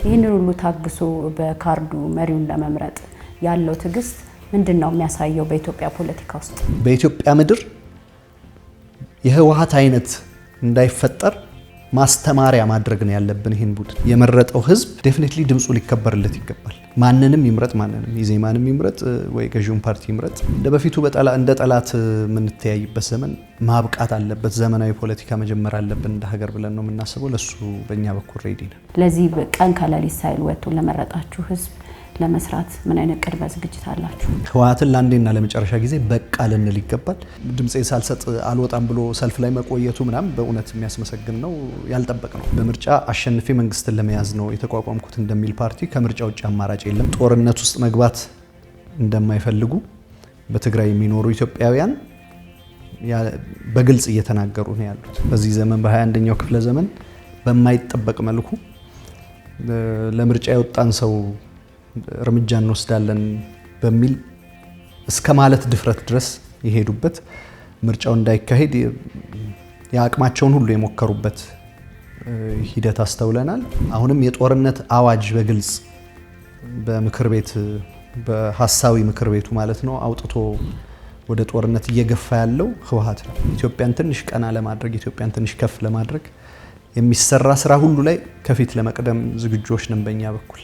ይህንን ሁሉ ታግሶ በካርዱ መሪውን ለመምረጥ ያለው ትግስት ምንድነው የሚያሳየው በኢትዮጵያ ፖለቲካ ውስጥ? በኢትዮጵያ ምድር የህወሓት አይነት እንዳይፈጠር ማስተማሪያ ማድረግ ነው ያለብን። ይሄን ቡድን የመረጠው ህዝብ ዴፊኒትሊ ድምጹ ሊከበርለት ይገባል። ማንንም ይምረጥ ማንንም ኢዜማንም ይምረጥ ወይ ገዢውን ፓርቲ ይምረጥ እንደበፊቱ እንደ ጠላት የምንተያይበት ዘመን ማብቃት አለበት። ዘመናዊ ፖለቲካ መጀመር አለብን እንደ ሀገር ብለን ነው የምናስበው። ለሱ በእኛ በኩል ሬዲ ነን። ለዚህ ቀን ከሌሊት ሳይል ወጥቶ ለመረጣችሁ ህዝብ ለመስራት ምን አይነት ቅድመ ዝግጅት አላችሁ? ህወሓትን ለአንዴና ለመጨረሻ ጊዜ በቃ ልንል ይገባል። ድምጼን ሳልሰጥ አልወጣም ብሎ ሰልፍ ላይ መቆየቱ ምናምን በእውነት የሚያስመሰግን ነው። ያልጠበቅ ነው። በምርጫ አሸንፌ መንግስትን ለመያዝ ነው የተቋቋምኩት እንደሚል ፓርቲ ከምርጫ ውጭ አማራጭ የለም። ጦርነት ውስጥ መግባት እንደማይፈልጉ በትግራይ የሚኖሩ ኢትዮጵያውያን በግልጽ እየተናገሩ ነው ያሉት። በዚህ ዘመን በ21ኛው ክፍለ ዘመን በማይጠበቅ መልኩ ለምርጫ የወጣን ሰው እርምጃ እንወስዳለን በሚል እስከ ማለት ድፍረት ድረስ የሄዱበት ምርጫው እንዳይካሄድ ያቅማቸውን ሁሉ የሞከሩበት ሂደት አስተውለናል። አሁንም የጦርነት አዋጅ በግልጽ በምክር ቤት በሐሳዊ ምክር ቤቱ ማለት ነው አውጥቶ ወደ ጦርነት እየገፋ ያለው ህወሓት ነው። ኢትዮጵያን ትንሽ ቀና ለማድረግ ኢትዮጵያን ትንሽ ከፍ ለማድረግ የሚሰራ ስራ ሁሉ ላይ ከፊት ለመቅደም ዝግጆች ነን በእኛ በኩል።